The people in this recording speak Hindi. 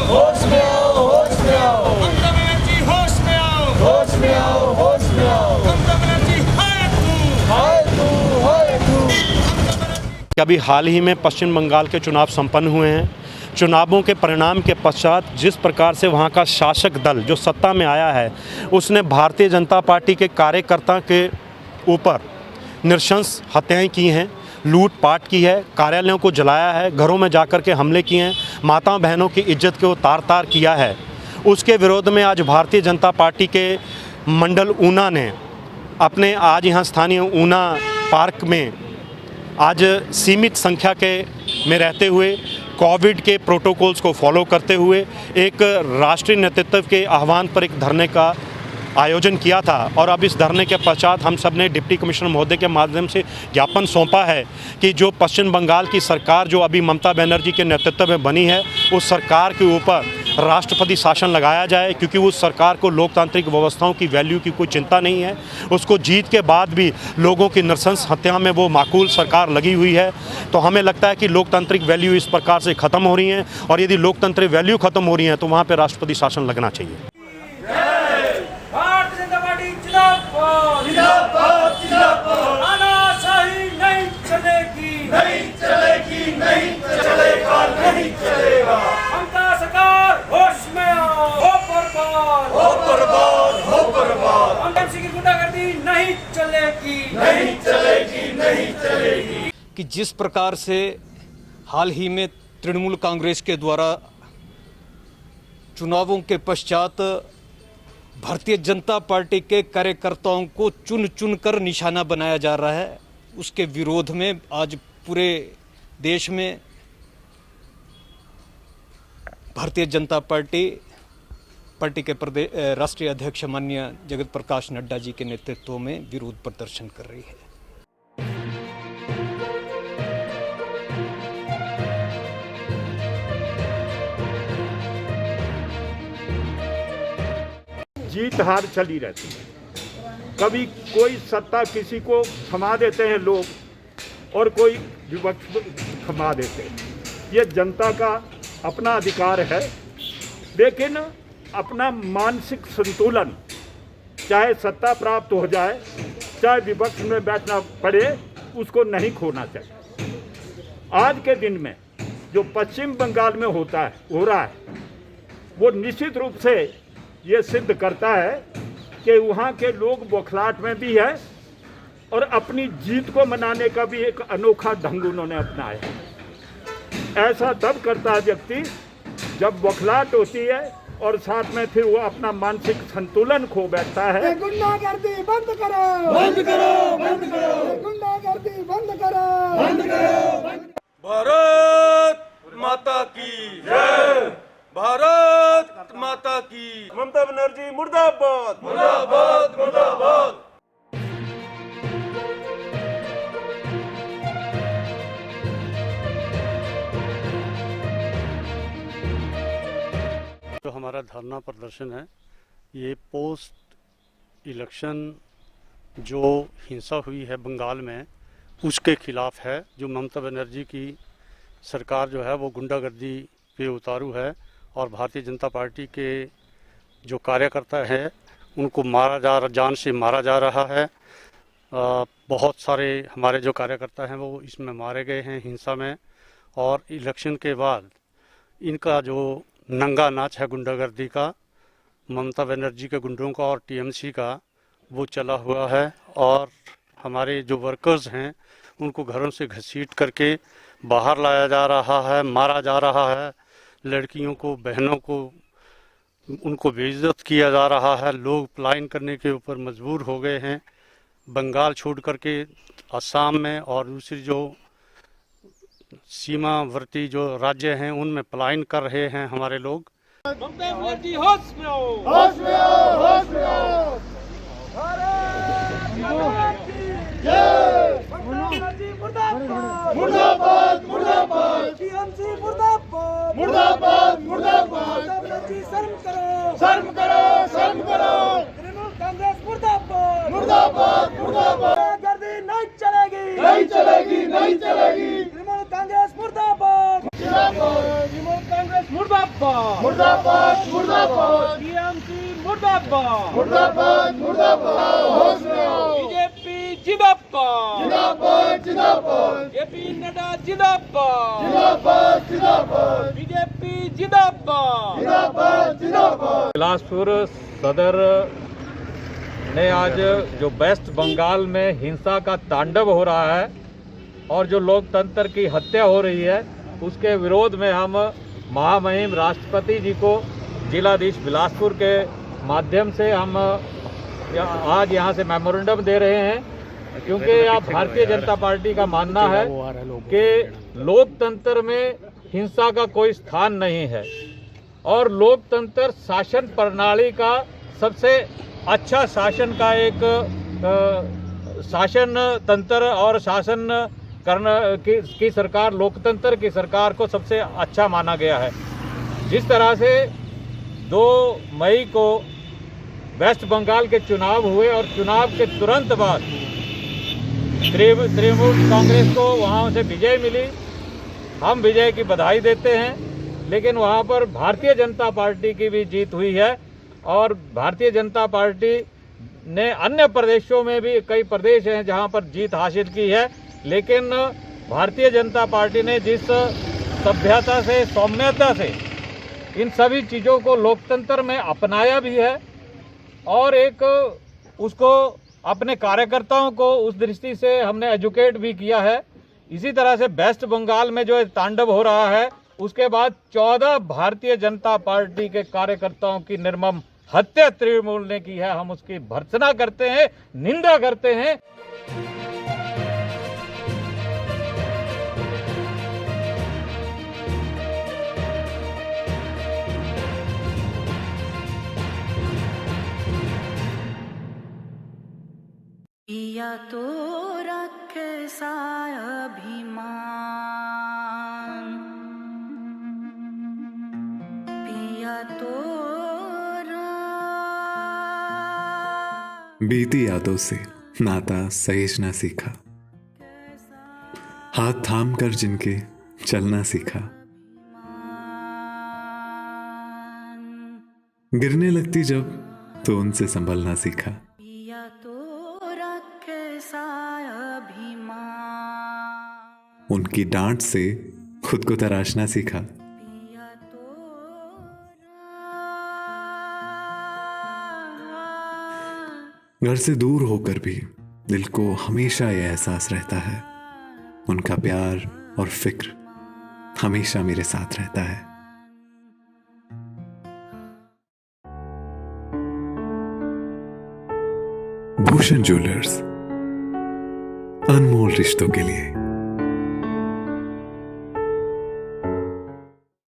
होश में आओ, होश में आओ, ममता बनर्जी होश में आओ, होश में आओ, होश में आओ, ममता बनर्जी हाय तू, हाय तू, हाय तू। अभी हाल ही में पश्चिम बंगाल के चुनाव संपन्न हुए हैं। चुनावों के परिणाम के पश्चात जिस प्रकार से वहां का शासक दल जो सत्ता में आया है, उसने भारतीय जनता पार्टी के कार्यकर्ता के ऊपर नृशंस हत्याएं की हैं, लूटपाट की है, कार्यालयों को जलाया है, घरों में जाकर के हमले किए हैं, माताओं बहनों की इज्जत को तार तार किया है। उसके विरोध में आज भारतीय जनता पार्टी के मंडल ऊना ने अपने आज यहाँ स्थानीय ऊना पार्क में आज सीमित संख्या के में रहते हुए कोविड के प्रोटोकॉल्स को फॉलो करते हुए एक राष्ट्रीय नेतृत्व के आह्वान पर एक धरने का आयोजन किया था। और अब इस धरने के पश्चात हम सब ने डिप्टी कमिश्नर महोदय के माध्यम से ज्ञापन सौंपा है कि जो पश्चिम बंगाल की सरकार जो अभी ममता बनर्जी के नेतृत्व में बनी है, उस सरकार के ऊपर राष्ट्रपति शासन लगाया जाए, क्योंकि उस सरकार को लोकतांत्रिक व्यवस्थाओं की वैल्यू की कोई चिंता नहीं है। उसको जीत के बाद भी लोगों की नृशंस हत्या में वो माकूल सरकार लगी हुई है। तो हमें लगता है कि लोकतांत्रिक वैल्यू इस प्रकार से ख़त्म हो रही हैं, और यदि लोकतांत्रिक वैल्यू ख़त्म हो रही हैं तो वहाँ पर राष्ट्रपति शासन लगना चाहिए। भारतीय जनता पार्टी जिंदाबाद, जिंदाबाद, जिंदाबाद, तानाशाही नहीं चलेगी, नहीं चलेगी, नहीं चलेगा, नहीं चलेगा। ममता सरकार होश में आओ, हो बर्बाद, हो बर्बाद, हो बर्बाद, एमसी की गुंडागर्दी नहीं चलेगी, नहीं चलेगी, नहीं चलेगी। कि जिस प्रकार से हाल ही में तृणमूल कांग्रेस के द्वारा चुनावों के पश्चात भारतीय जनता पार्टी के कार्यकर्ताओं को चुन चुन कर निशाना बनाया जा रहा है, उसके विरोध में आज पूरे देश में भारतीय जनता पार्टी के राष्ट्रीय अध्यक्ष माननीय जगत प्रकाश नड्डा जी के नेतृत्व में विरोध प्रदर्शन कर रही है। जीत हार चली रहती है। कभी कोई सत्ता किसी को थमा देते हैं लोग, और कोई विपक्ष थमा देते हैं। ये जनता का अपना अधिकार है, लेकिन अपना मानसिक संतुलन, चाहे सत्ता प्राप्त हो जाए, चाहे विपक्ष में बैठना पड़े, उसको नहीं खोना चाहिए। आज के दिन में जो पश्चिम बंगाल में हो रहा है, वो निश्चित रूप से ये सिद्ध करता है कि वहाँ के लोग बौखलाहट में भी है, और अपनी जीत को मनाने का भी एक अनोखा ढंग उन्होंने अपनाया। ऐसा तब करता है व्यक्ति जब बौखलाहट होती है और साथ में फिर वो अपना मानसिक संतुलन खो बैठता है। गुंडागर्दी बंद करो, बंद करो, बंद करो, गुंडागर्दी बंद करो, बंद करो। भारत माता की जय, भारत माता की। ममता बनर्जी मुर्दाबाद, मुर्दाबाद, मुर्दाबाद। जो हमारा धरना प्रदर्शन है, ये पोस्ट इलेक्शन जो हिंसा हुई है बंगाल में, उसके खिलाफ है। जो ममता बनर्जी की सरकार जो है वो गुंडागर्दी पे उतारू है, और भारतीय जनता पार्टी के जो कार्यकर्ता हैं उनको जान से मारा जा रहा है। बहुत सारे हमारे जो कार्यकर्ता हैं वो इसमें मारे गए हैं हिंसा में। और इलेक्शन के बाद इनका जो नंगा नाच है गुंडागर्दी का, ममता बनर्जी के गुंडों का और टीएमसी का, वो चला हुआ है। और हमारे जो वर्कर्स हैं उनको घरों से घसीट करके बाहर लाया जा रहा है, मारा जा रहा है। लड़कियों को, बहनों को, उनको बेइज्जत किया जा रहा है। लोग पलायन करने के ऊपर मजबूर हो गए हैं, बंगाल छोड़ करके असम में और दूसरी जो सीमावर्ती जो राज्य हैं उनमें पलायन कर रहे हैं हमारे लोग। ममता बनर्जी होश में आओ, होश में आओ, होश में आओ। भारत माता की जय, ममता बनर्जी मुर्दाबाद, मुर्दाबाद, मुर्दाबाद, टीएमसी मुर्दाबाद, मुर्दाबाद, मुर्दाबाद। ममता बनर्जी शर्म करो, शर्म करो, शर्म करो। तृणमूल कांग्रेस मुर्दाबाद, मुर्दाबाद, मुर्दाबाद। गर्दी नहीं चलेगी, नहीं चलेगी, नहीं चलेगी। तृणमूल कांग्रेस मुर्दाबाद, जिंदाबाद, तृणमूल कांग्रेस मुर्दाबाद। मुर्दाबाद मुर्दाबाद मुर्दाबाद टीएमसी मुर्दाबाद मुर्दाबाद मुर्दाबाद होश में आओ बीजेपी जिंदाबाद जिंदाबाद जिंदाबाद जेपी नड्डा जिंदाबाद जिंदाबाद जिंदाबाद बीजेपी जिंदाबाद जिंदाबाद जिंदाबाद बिलासपुर सदर ने आज जो वेस्ट बंगाल में हिंसा का तांडव हो रहा है और जो लोकतंत्र की हत्या हो रही है उसके विरोध में हम महामहिम राष्ट्रपति जी को जिलाधीश बिलासपुर के माध्यम से हम आज यहाँ से मेमोरेंडम दे रहे हैं, क्योंकि यह भारतीय जनता पार्टी का मानना है कि लोकतंत्र में हिंसा का कोई स्थान नहीं है और लोकतंत्र शासन प्रणाली का सबसे अच्छा शासन का एक शासन तंत्र और शासन करना की सरकार, लोकतंत्र की सरकार को सबसे अच्छा माना गया है। जिस तरह से 2 मई को वेस्ट बंगाल के चुनाव हुए और चुनाव के तुरंत बाद तृणमूल कांग्रेस को वहाँ से विजय मिली, हम विजय की बधाई देते हैं, लेकिन वहाँ पर भारतीय जनता पार्टी की भी जीत हुई है और भारतीय जनता पार्टी ने अन्य प्रदेशों में भी कई प्रदेश हैं जहाँ पर जीत हासिल की है, लेकिन भारतीय जनता पार्टी ने जिस सभ्यता से, सौम्यता से इन सभी चीज़ों को लोकतंत्र में अपनाया भी है और एक उसको अपने कार्यकर्ताओं को उस दृष्टि से हमने एजुकेट भी किया है। इसी तरह से वेस्ट बंगाल में जो तांडव हो रहा है उसके बाद 14 भारतीय जनता पार्टी के कार्यकर्ताओं की निर्मम हत्या तृणमूल ने की है। हम उसकी भर्त्सना करते हैं, निंदा करते हैं। पिया तो रखे सा अभिमान, पिया तो बीती यादों से नाता सहेजना सीखा, हाथ थाम कर जिनके चलना सीखा, गिरने लगती जब तो उनसे संभलना सीखा, पिया तो रखे सा अभिमान, उनकी डांट से खुद को तराशना सीखा, पिया तो घर से दूर होकर भी दिल को हमेशा यह एहसास रहता है, उनका प्यार और फिक्र हमेशा मेरे साथ रहता है। भूषण ज्वेलर्स, अनमोल रिश्तों के लिए।